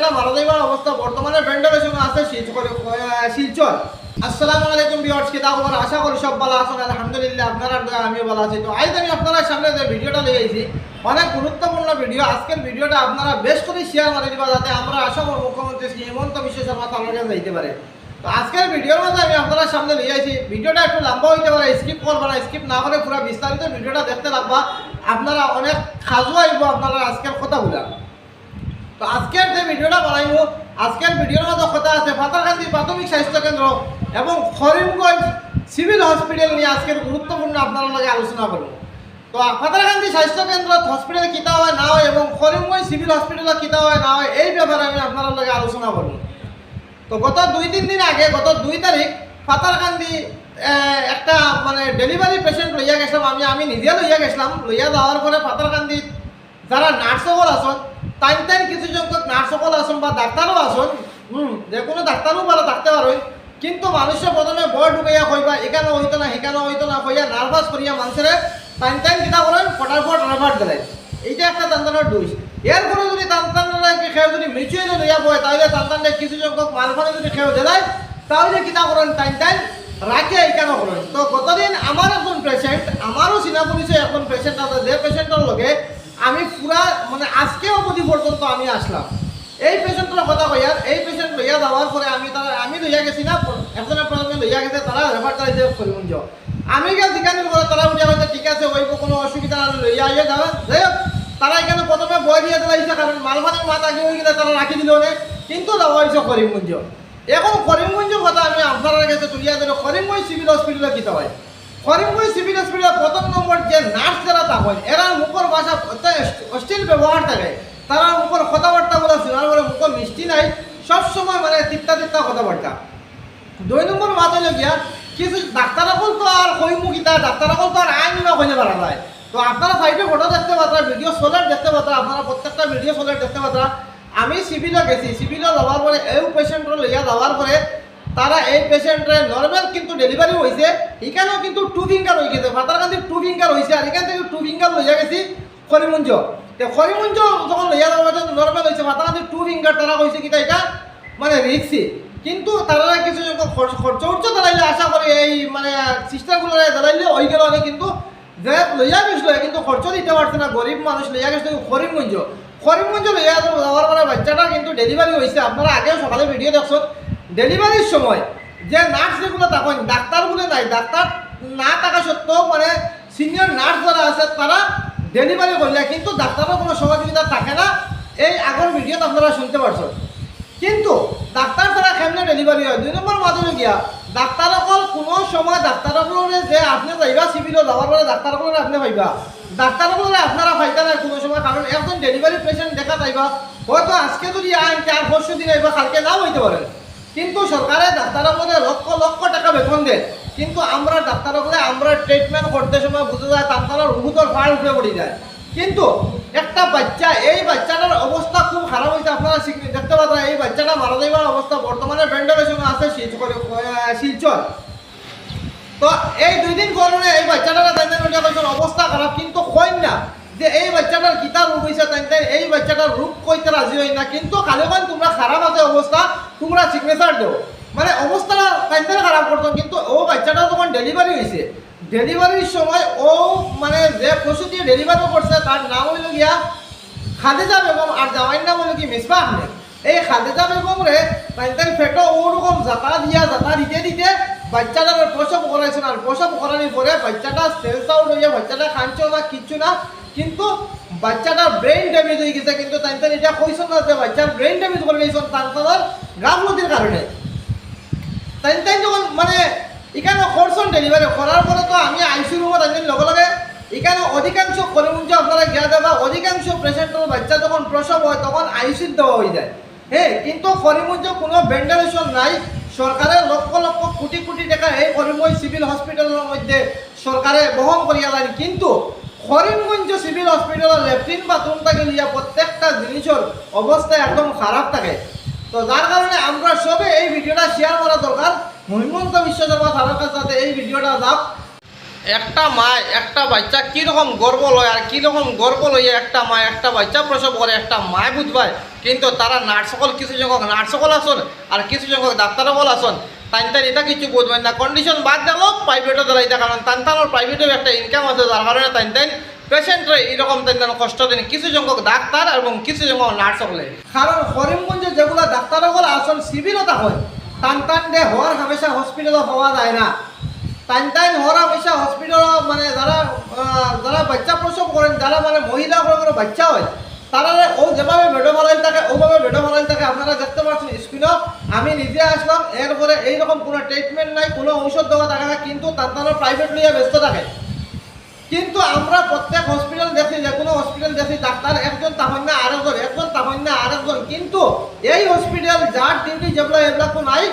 বাচ্চাটা মারা যাইবার অবস্থা বর্তমানে ভেন্টিলেশন আছে শিলচর। আসসালামু আলাইকুম ভিউয়ার্স, কি খবর? আশা করি সব ভালো আছেন। আলহামদুলিল্লাহ, আপনারা আমিও ভালো আছি। তো আজ আমি আপনাদের সামনে যে ভিডিওটা নিয়ে আইছি অনেক গুরুত্বপূর্ণ ভিডিও। আজকের ভিডিওটা আপনারা বেশ করে শেয়ার করে দিবা যাতে আমরা আসামের মুখ্যমন্ত্রী শ্রী হিমন্ত বিশ্ব শর্মা তালকে যাইতে পারে। তো আজকের ভিডিওর মধ্যে আমি আপনাদের সামনে নিয়ে আইছি। ভিডিওটা একটু লম্বা হইতে পারে, স্কিপ করবা না, স্কিপ না করে পুরো বিস্তারিত ভিডিওটা দেখতে লাগবা। আপনারা অনেক খাজু আইব আপনারা আজকের কথাগুলা। তো আজকের যে ভিডিওটা বানাইব, আজকের ভিডিওর মধ্যে কথা আছে পাতারকান্দি প্রাথমিক স্বাস্থ্য কেন্দ্র এবং করিমগঞ্জ সিভিল হসপিটাল নিয়ে আজকের গুরুত্বপূর্ণ আপনার লগে আলোচনা করব। তো পাতারকান্দি স্বাস্থ্য কেন্দ্র হসপিটালে কিতা হয় না হয় এবং করিমগঞ্জ সিভিল হসপিটালে কিতা হয় না হয় এই ব্যাপারে আমি আপনার লগে আলোচনা করব। তো গত 2-3 দিন আগে, গত 2 তারিখ পাতারকান্দি একটা মানে ডেলিভারি পেশেন্ট লইয়া গেছিলাম। আমি নিজে লইয়া গেছিলাম। লইয়া যাওয়ার পরে পাতারকান্দি যারা নার্স সকল আসন, টাইম কিছু সংখ্যক নার্স সকল আসন বা ডাক্তারও আসন, যে কোনো ডাক্তারও ভালো থাকতে পারে, কিন্তু মানুষের প্রথমে বয় ঢুকাইয়া কইবা এখানে হইতো না সেখানে হইতো না কইয়া নার্ভাস করিয়া মানুষের টাইম কিনা করেন ফটাফট রেফার দেয়। এইটা একটা তান্তানোর দোষ। এরপরে যদি তান্তানকে খেয়ে যদি মিচুয়ে লইয়া বয় তাহলে তান্তানকে কিছু সংখ্যক মালফানে যদি খেয়ে দেয় তাহলে কিনা করেন টাইম রাখে এইখানে করেন। তো গতদিন আমার একজন পেশেন্ট, আমারও চিনা পরিচয় এখন পেশেন্ট আছে, যে পেশেন্টের লগে আমি পুরা মানে আজকে অবধি পর্যন্ত আমি আসলাম। এই পেশেন্টের কথা কইয়ার, এই পেশেন্ট লইয়া যাওয়ার পরে আমি লইয়া গেছি না, একজনের প্রথমে লইয়া গেছে, তারা রেফার করাইছে করিমগঞ্জ। আমি গেল জিজ্ঞাসা করে তারা উঠে হয়তো ঠিক আছে ওই কোনো অসুবিধা না, লইয়া আইয়া যাবেন। যাই হোক, তারা এখানে প্রথমে বই দিয়ে দিলাইছে কারণ মালফানের মাথা আগে হয়ে গেলে তারা রাখি দিল না, কিন্তু দেওয়া হয়েছে করিমগঞ্জ। এখন করিমগঞ্জের কথা আমি আপনার কাছে তুলিয়া দিল। করিমগঞ্জ সিভিল হসপিটালে কিতা হয়? করিমগঞ্জ সিভিল হসপিটালে প্রথম নম্বর যে নার্স যারা থাকেন এরা মুখর ভাষা অশ্লীল ব্যবহার থাকে। তারা মুখর কথাবার্তাগুলো শোনার পরে মুখ মিষ্টি নাই, সবসময় মানে তিপ্তা কথাবার্তা। 2 নম্বর মাত হইল গিয়া কিছু ডাক্তারসকল তো আর কইমুখিতা, ডাক্তারসকল তো আর আইন না কইতে পারা যায়। তো আপনারা সাইডে ফটো দেখতে পাত্রা, ভিডিও সোলার দেখতে পাত্রা, আপনারা প্রত্যেকটা ভিডিও সোলার দেখতে পাত্রা। আমি সিভিলে গেছি, সিভিলে যাওয়ার পরে এই পেশেন্টর লইয়া যাওয়ার পরে তারা এই পেশেন্টের নর্মাল কিন্তু ডেলিভারি হয়েছে, এখানেও কিন্তু 2 ফিঙ্গার হয়ে গেছে। পাতারকান্দি 2 ফিঙ্গার হয়েছে আর এখান থেকে 2 ফিঙ্গার লইয়া গেছি করিমগঞ্জ। করিমগঞ্জ যখন লইয়া যাওয়া নর্মাল হয়েছে, পাতারকান্দি 2 ফিঙ্গার তারা কইছে কিনা এটা মানে রিক্সি, কিন্তু তারা কিছু খরচ দাঁড়াইলে আশা করি এই মানে সিস্টারগুলো দাঁড়াইলে ওই গেল অনেক, কিন্তু যে লইয়া গেছিল কিন্তু খরচ দিতে পারছে না, গরিব মানুষ লইয়া গেছিল করিমগঞ্জ লইয়া যাওয়ার পরে বাচ্চাটা কিন্তু ডেলিভারি হয়েছে। আপনারা আগেও সকালে ভিডিও দেখছেন। ডেলিভারির সময় যে নার্স যেগুলো থাকেন, ডাক্তারগুলো নাই, ডাক্তার না থাকা সত্ত্বেও মানে সিনিয়র নার্স যারা আছে তারা ডেলিভারি করলে কিন্তু ডাক্তারের কোনো সহযোগিতা থাকে না। এই আগের ভিডিওতে আপনারা শুনতে পারছেন। কিন্তু ডাক্তার ছাড়া কেমনে ডেলিভারি হয়? 2 নম্বর মাধ্যমে গিয়া ডাক্তারসকল কোনো সময় ডাক্তারসকলে যে আপনি যাইবা সিভিলে যাওয়ার পরে ডাক্তারসকলে আপনি পাইবা, ডাক্তারসকলে আপনারা পাইতা না কোনো সময়, কারণ একজন ডেলিভারি পেশেন্ট দেখা যাইবা হয়তো আজকে যদি আইন 4-5 দিন আইবা, কালকে নাও হইতে পারেন। কিন্তু সরকারের ডাক্তারসকলে লক্ষ টাকা বেতন দেয়, কিন্তু আমরা ডাক্তারসকলে আমরা ট্রিটমেন্ট করতে সময় বুঝতে যায় তার রুহুতর ফাড় উঠে পড়ে যায়। কিন্তু একটা বাচ্চা, এই বাচ্চাটার অবস্থা খুব খারাপ হয়েছে। আপনারা দেখতে পাচ্ছেন এই বাচ্চাটা মারা যাইবার অবস্থা বর্তমানে ভেন্টিলেশন আছে শিলচর। তো এই 2 দিন কারণে এই বাচ্চাটার অবস্থা খারাপ, কিন্তু কইন না যে এই বাচ্চাটার কিতা রোগ হয়েছে, এই বাচ্চাটার রোগ কইতে রাজি হয় না, কিন্তু খালি তোমরা খারাপ আছে অবস্থা, তোমরা সিগনেচার দেও, মানে অবস্থাটা তাইদের খারাপ করতো। কিন্তু ও বাচ্চাটা যখন ডেলিভারি হয়েছে, ডেলিভারির সময় ও মানে যে প্রসূতি ডেলিভারি করছে তার নাম হইল গিয়া খাদিজা বেগম আর জামাইয়ের নাম হইল কি মিসবাহ আহমেদ। এই খাদিজা বেগম রে তাইদের ফেটো ওরকম জাতা দিতে বাচ্চাটার প্রসব করাইছেন। আর প্রসব করানোর পরে বাচ্চাটা সেলস আউট হয়ে বাচ্চাটা খাঞ্চো না কিচ্ছু না, কিন্তু বাচ্চাটার ব্রেন ড্যামেজ হয়ে গেছে। কিন্তু তাই এটা কইছেন না যে বাচ্চার ব্রেন ড্যামেজ করে গেছেন তার গাফলতির কারণে। তাই যখন মানে এখানে করছেন ডেলিভারি করার পরে তো আমি আইসিউ রুমত একদিন লগে এখানে অধিকাংশ করিমগঞ্জ আপনারা গিয়া দেবা, অধিকাংশ পেশেন্টের বাচ্চা যখন প্রসব হয় তখন আইসিউ দেওয়া হয়ে যায়। হ্যাঁ, কিন্তু করিমগঞ্জে কোনো ভেন্টিলেশন নাই। সরকারের লক্ষ কোটি টাকা এই করিমগঞ্জ সিভিল হসপিটালের মধ্যে সরকারে বহন করিয়া দেন, কিন্তু করিমগঞ্জ সিভিল হসপিটালের ল্যাট্রিন বাথরুম থেকে লিয়া প্রত্যেকটা জিনিসের অবস্থা একদম খারাপ থাকে। তো যার কারণে আমরা সবে এই ভিডিওটা শেয়ার করা দরকার। হিমন্ত বিশ্ব শর্মা তার কাছে এই ভিডিওটা যাক। একটা মা একটা বাচ্চা কীরকম গর্ব লয় আর কীরকম গর্ব লইয়া একটা মা একটা বাচ্চা প্রসব করে, একটা মায় বুঝবায় কিন্তু তারা নার্স সকল কিছু সংখ্যক নার্স সকল আসুন আর কিছু সংখ্যক ডাক্তার সকল আসুন তাই এটা কিছু বুঝবেন না কন্ডিশন বাদ দেবো প্রাইভেটও দাঁড়াইতে কারণ তার প্রাইভেটেও একটা ইনকাম আছে যার কারণে তাই পেশেন্টরা এইরকম তাই কষ্ট দেন কিছু সংখ্যক ডাক্তার এবং কিছু সংখ্যক নার্স সকলে কারণ করিমগঞ্জে যেগুলো ডাক্তার সকল আসুন সিভিলতা হয় টান দে হওয়ার হামেশা হসপিটালও হওয়া যায় না টাইম হওয়ার হামেশা হসপিটাল মানে যারা বাচ্চা প্রসব করেন যারা মানে মহিলা কোনো বাচ্চা হয় তারা ও যেভাবে বেডো ভালাই থাকে ওভাবে বেডো ভালাই থাকে আপনারা দেখতে পাচ্ছেন স্ক্রিনও আমি নিজে আসলাম এরপরে এইরকম কোনো ট্রিটমেন্ট নাই কোনো ঔষধ দেওয়া থাকে না কিন্তু তারা প্রাইভেট লিয়ে ব্যস্ত থাকে কিন্তু আমরা প্রত্যেক হসপিটাল দেখি যে কোনো হসপিটাল দেখি ডাক্তার একজন তখন না আরেকজন একজন তখন না আরেকজন কিন্তু এই হসপিটাল যার ডিউটি যেগুলো এগুলো নাই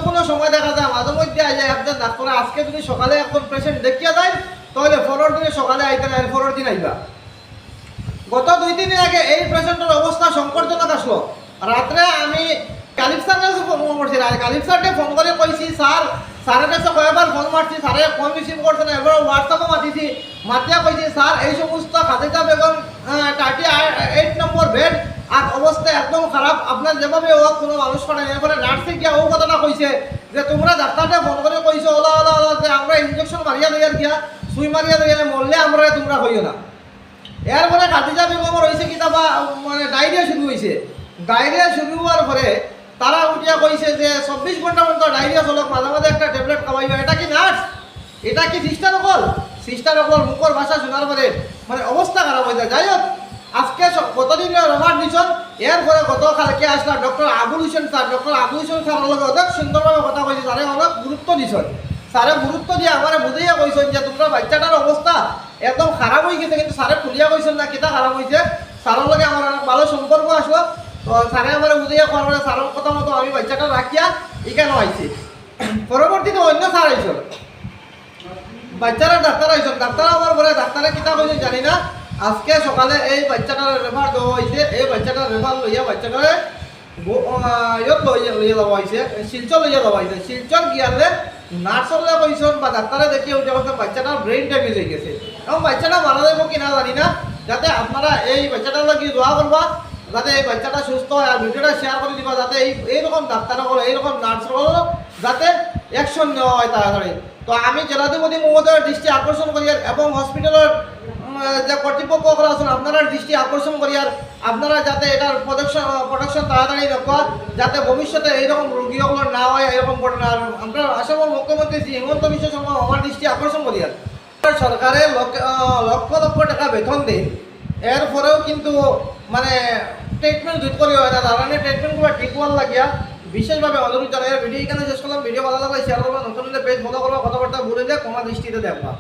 কোনো সময় দেখা যায় মাঝে মধ্যে যায় একজন ডাক্তার আজকে যদি সকালে একজন পেশেন্ট দেখিয়ে যায় তাহলে পরের দিনে সকালে আইতে না পরের দিন আইবা গত 2 দিন আগে এই পেশেন্টের অবস্থা সংকটজনক আসলো রাত্রে আমি কালিপ স্যারের কাছে ফোন করছি কালিপ স্যারকে ফোন করে কইছি স্যারের কাছে কয়েকবার ফোন মারছি স্যারে ফোন রিসিভ করছে না এবার হোয়াটসঅ্যাপও মাতিছি মাতিয়া কইছি স্যার এই সমস্ত খাদিজা বেগম 38 নম্বর বেড আর অবস্থা একদম খারাপ আপনার যেভাবে ও কোনো মানুষ করে এরপরে নার্সে গিয়া ও কথাটা কইছে যে তোমরা ডাক্তারটা ফোন করে কইছো ওলা ওলা ওলা যে আমরা ইঞ্জেকশন মারিয়া লইয়ার গিয়া সুই মারিয়া লইয়া মরলে আমরা তোমরা হইও না এরপরে খাদিজা বেগমর হয়েছে কি তা মানে ডায়রিয়া শুরু হয়েছে ডায়রিয়া শুরু হওয়ার পরে তারা উঠিয়া কইছে যে 24 ঘন্টা পর্যন্ত ডায়রিয়া চলক মাঝে মাঝে একটা ট্যাবলেট খাওয়াইবে এটা কি নার্স এটা কি সিস্টার অকল মুখর ভাষা শোনার পরে মানে অবস্থা খারাপ হয়ে যায় যাই হোক আজকে কতদিন রোমার দিছন এরপরে গতকালকে আসলা ডক্টর আবুল হোসেন স্যার অনেক সুন্দরভাবে কথা কইছে স্যারে অনেক গুরুত্ব দিছন স্যারে গুরুত্ব দিয়ে আমার বুঝাইয়া কইছেন যে তোমরা বাচ্চাটার অবস্থা একদম খারাপ হয়ে গেছে কিন্তু স্যারে খুলিয়া কইছেন না কিতা খারাপ হয়েছে স্যারের লগে আমার অনেক ভালো সম্পর্ক আসলো তো স্যারে আমার বুঝাইয়া করার পরে স্যারের কথা মতো আমি বাচ্চাটা রাখিয়া এখানে আইছি পরবর্তীতে অন্য স্যার আইসল বাচ্চারা ডাক্তার আইসল ডাক্তার আমার পরে ডাক্তারে কিতা কইছে জানি না আজকে সকালে এই বাচ্চাটার রেফার দেওয়া হয়েছে এই বাচ্চাটার রেফার লইয়া বাচ্চাটারে লইয়া দেওয়া হয়েছে শিলচর লইয়া দেওয়া হয়েছে শিলচর গিয়ালে নার্সরা কইছেন বা ডাক্তারে দেখিয়ে উঠে বলতে বাচ্চাটার ব্রেন ড্যামেজ হয়ে গেছে এবং বাচ্চাটা মারা যাবো কিনা জানি না যাতে আপনারা এই বাচ্চাটার লাগি দোয়া করবা যাতে এই বাচ্চাটা সুস্থ হয় আর ভিডিওটা শেয়ার করে দিবা যাতে এইরকম ডাক্তারগুলো এইরকম নার্সগুলো যাতে অ্যাকশন নেওয়া হয় তাড়াতাড়ি তো আমি জেলাধিপতি মহোদয়ের দৃষ্টি আকর্ষণ করি এবং হসপিটালের যে কর্তৃপক্ষ আছেন আপনারা দৃষ্টি আকর্ষণ করি আর আপনারা যাতে এটার প্রোডাকশন তাড়াতাড়ি রাখা যাতে ভবিষ্যতে এইরকম রোগীগুলো না হয় এরকম ঘটনা আর আমরা আসামের মুখ্যমন্ত্রী শ্রী হিমন্ত বিশ্ব শর্মা আমার দৃষ্টি আকর্ষণ করি আর সরকারে লক্ষ লক্ষ টাকা বেতন দেয় এরপরেও কিন্তু মানে ট্রিটমেন্ট জুত করি হয় না তার ট্রিটমেন্টগুলো ঠিক হওয়ার লাগিয়া বিশেষভাবে অনুরোধ জানাই ভিডিও এখানে শেষ করলাম ভিডিও ভালো লাগলে শেয়ার করবো নতুন পেজ ফলো করবো কথাবার্তা ভুলে যায় কমা দৃষ্টিতে দেখবা